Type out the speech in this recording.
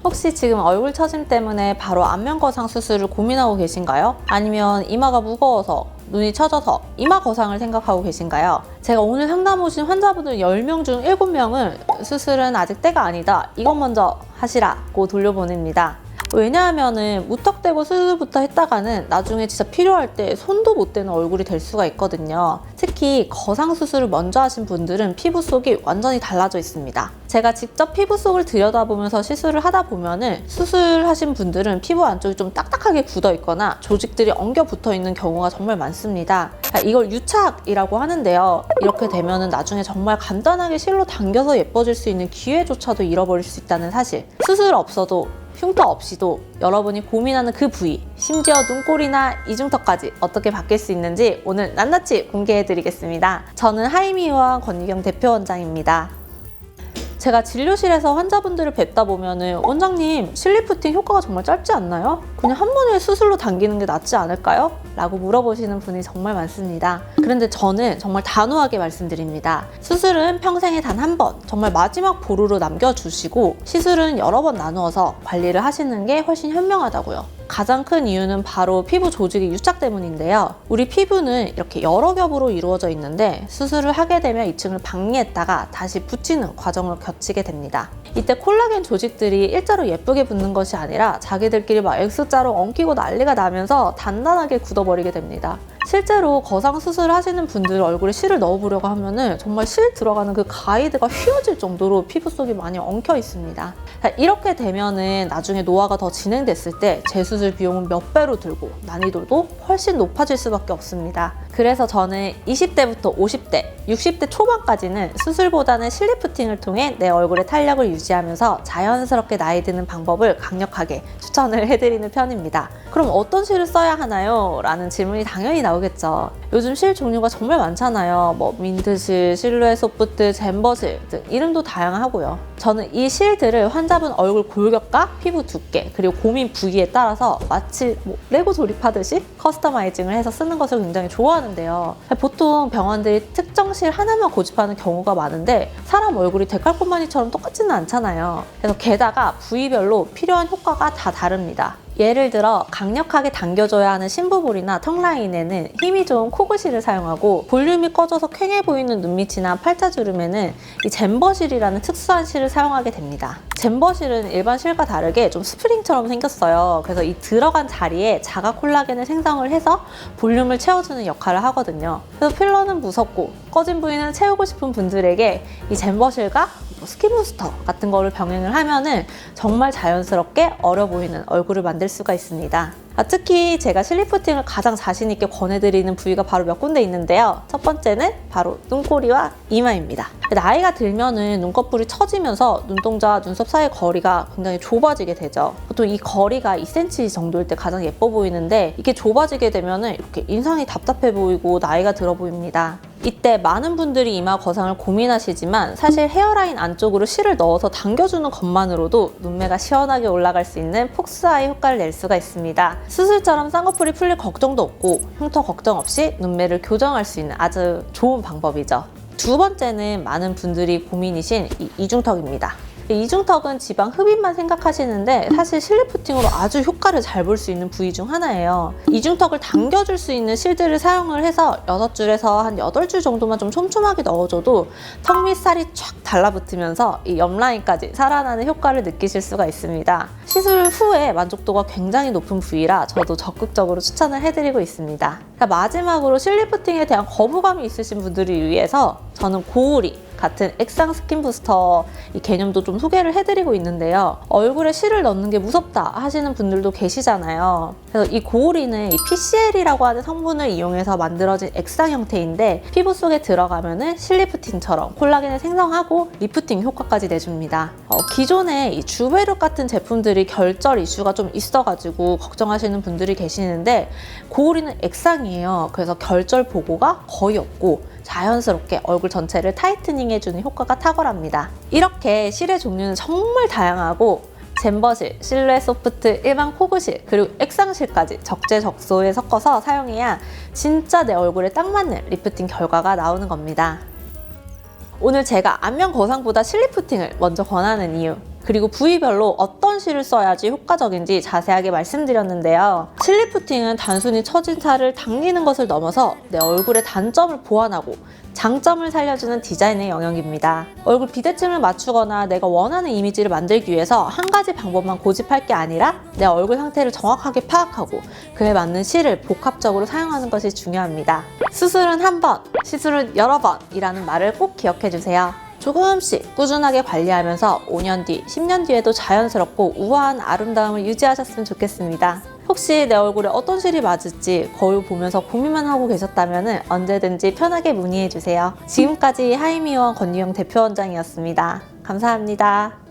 혹시 지금 얼굴 처짐 때문에 바로 안면 거상 수술을 고민하고 계신가요? 아니면 이마가 무거워서, 눈이 처져서 이마 거상을 생각하고 계신가요? 제가 오늘 상담 오신 환자분들 10명 중 7명을 수술은 아직 때가 아니다, 이것 먼저 하시라고 돌려보냅니다. 왜냐하면은 무턱대고 수술부터 했다가는 나중에 진짜 필요할 때 손도 못 대는 얼굴이 될 수가 있거든요. 특히 거상 수술을 먼저 하신 분들은 피부 속이 완전히 달라져 있습니다. 제가 직접 피부 속을 들여다보면서 시술을 하다 보면은 수술하신 분들은 피부 안쪽이 좀 딱딱하게 굳어 있거나 조직들이 엉겨 붙어 있는 경우가 정말 많습니다. 이걸 유착이라고 하는데요. 이렇게 되면은 나중에 정말 간단하게 실로 당겨서 예뻐질 수 있는 기회조차도 잃어버릴 수 있다는 사실. 수술 없어도 흉터 없이도 여러분이 고민하는 그 부위, 심지어 눈꼬리나 이중턱까지 어떻게 바뀔 수 있는지 오늘 낱낱이 공개해드리겠습니다. 저는 하이미유와 권유경 대표 원장입니다. 제가 진료실에서 환자분들을 뵙다 보면은 원장님, 실리프팅 효과가 정말 짧지 않나요? 그냥 한 번에 수술로 당기는 게 낫지 않을까요? 라고 물어보시는 분이 정말 많습니다. 그런데 저는 정말 단호하게 말씀드립니다. 수술은 평생에 단 한 번, 정말 마지막 보루로 남겨주시고 시술은 여러 번 나누어서 관리를 하시는 게 훨씬 현명하다고요. 가장 큰 이유는 바로 피부 조직의 유착 때문인데요. 우리 피부는 이렇게 여러 겹으로 이루어져 있는데 수술을 하게 되면 이 층을 박리했다가 다시 붙이는 과정을 거치게 됩니다. 이때 콜라겐 조직들이 일자로 예쁘게 붙는 것이 아니라 자기들끼리 막 X자로 엉키고 난리가 나면서 단단하게 굳어버리게 됩니다. 실제로 거상 수술을 하시는 분들 얼굴에 실을 넣어보려고 하면은 정말 실 들어가는 그 가이드가 휘어질 정도로 피부 속이 많이 엉켜 있습니다. 이렇게 되면은 나중에 노화가 더 진행됐을 때 재수술 비용은 몇 배로 들고 난이도도 훨씬 높아질 수밖에 없습니다. 그래서 저는 20대부터 50대, 60대 초반까지는 수술보다는 실리프팅을 통해 내 얼굴의 탄력을 유지하면서 자연스럽게 나이 드는 방법을 강력하게 추천을 해드리는 편입니다. 그럼 어떤 실을 써야 하나요? 라는 질문이 당연히 나오겠죠. 요즘 실 종류가 정말 많잖아요. 민트실, 실루엣 소프트, 잼버실 등 이름도 다양하고요. 저는 이 실들을 환자분 얼굴 골격과 피부 두께, 그리고 고민 부위에 따라서 마치 레고 조립하듯이 커스터마이징을 해서 쓰는 것을 굉장히 좋아하는데요. 보통 병원들이 특정 실 하나만 고집하는 경우가 많은데 사람 얼굴이 데칼코마니처럼 똑같지는 않잖아요. 그래서 게다가 부위별로 필요한 효과가 다 다릅니다. 예를 들어 강력하게 당겨줘야 하는 심부볼이나 턱 라인에는 힘이 좋은 코그실을 사용하고, 볼륨이 꺼져서 퀭해 보이는 눈밑이나 팔자주름에는 이 잼버실이라는 특수한 실을 사용하게 됩니다. 잼버실은 일반 실과 다르게 좀 스프링처럼 생겼어요. 그래서 이 들어간 자리에 자가 콜라겐을 생성을 해서 볼륨을 채워주는 역할을 하거든요. 그래서 필러는 무섭고 꺼진 부위는 채우고 싶은 분들에게 이 잼버실과 스킨부스터 같은 거를 병행을 하면은 정말 자연스럽게 어려 보이는 얼굴을 만들 수가 있습니다. 특히 제가 실리프팅을 가장 자신 있게 권해드리는 부위가 바로 몇 군데 있는데요. 첫 번째는 바로 눈꼬리와 이마입니다. 나이가 들면은 눈꺼풀이 처지면서 눈동자와 눈썹 사이의 거리가 굉장히 좁아지게 되죠. 보통 이 거리가 2cm 정도일 때 가장 예뻐 보이는데 이게 좁아지게 되면은 이렇게 인상이 답답해 보이고 나이가 들어 보입니다. 이때 많은 분들이 이마 거상을 고민하시지만 사실 헤어라인 안쪽으로 실을 넣어서 당겨주는 것만으로도 눈매가 시원하게 올라갈 수 있는 폭스아이 효과를 낼 수가 있습니다. 수술처럼 쌍꺼풀이 풀릴 걱정도 없고 흉터 걱정 없이 눈매를 교정할 수 있는 아주 좋은 방법이죠. 두 번째는 많은 분들이 고민이신 이 이중턱입니다. 이중턱은 지방 흡입만 생각하시는데 사실 실리프팅으로 아주 효과를 잘 볼 수 있는 부위 중 하나예요. 이중턱을 당겨줄 수 있는 실들을 사용을 해서 6줄에서 한 8줄 정도만 좀 촘촘하게 넣어줘도 턱 밑 살이 쫙 달라붙으면서 이 옆라인까지 살아나는 효과를 느끼실 수가 있습니다. 시술 후에 만족도가 굉장히 높은 부위라 저도 적극적으로 추천을 해드리고 있습니다. 마지막으로 실리프팅에 대한 거부감이 있으신 분들을 위해서 저는 고우리 같은 액상 스킨 부스터 이 개념도 좀 소개를 해드리고 있는데요. 얼굴에 실을 넣는 게 무섭다 하시는 분들도 계시잖아요. 그래서 이 고우리는 이 PCL이라고 하는 성분을 이용해서 만들어진 액상 형태인데 피부 속에 들어가면은 실리프팅처럼 콜라겐을 생성하고 리프팅 효과까지 내줍니다. 기존에 이 주베르 같은 제품들이 결절 이슈가 좀 있어가지고 걱정하시는 분들이 계시는데 고우리는 액상이에요. 그래서 결절 보고가 거의 없고 자연스럽게 얼굴 전체를 타이트닝해주는 효과가 탁월합니다. 이렇게 실의 종류는 정말 다양하고 잼버실, 실루엣 소프트, 일반 코그실, 그리고 액상실까지 적재적소에 섞어서 사용해야 진짜 내 얼굴에 딱 맞는 리프팅 결과가 나오는 겁니다. 오늘 제가 안면 거상보다 실리프팅을 먼저 권하는 이유, 그리고 부위별로 어떤 실을 써야지 효과적인지 자세하게 말씀드렸는데요. 칠리프팅은 단순히 처진 살을 당기는 것을 넘어서 내 얼굴의 단점을 보완하고 장점을 살려주는 디자인의 영역입니다. 얼굴 비대칭을 맞추거나 내가 원하는 이미지를 만들기 위해서 한 가지 방법만 고집할 게 아니라 내 얼굴 상태를 정확하게 파악하고 그에 맞는 실을 복합적으로 사용하는 것이 중요합니다. 수술은 한 번, 시술은 여러 번이라는 말을 꼭 기억해 주세요. 조금씩 꾸준하게 관리하면서 5년 뒤, 10년 뒤에도 자연스럽고 우아한 아름다움을 유지하셨으면 좋겠습니다. 혹시 내 얼굴에 어떤 실이 맞을지 거울 보면서 고민만 하고 계셨다면 언제든지 편하게 문의해주세요. 지금까지 하이미원 권유영 대표원장이었습니다. 감사합니다.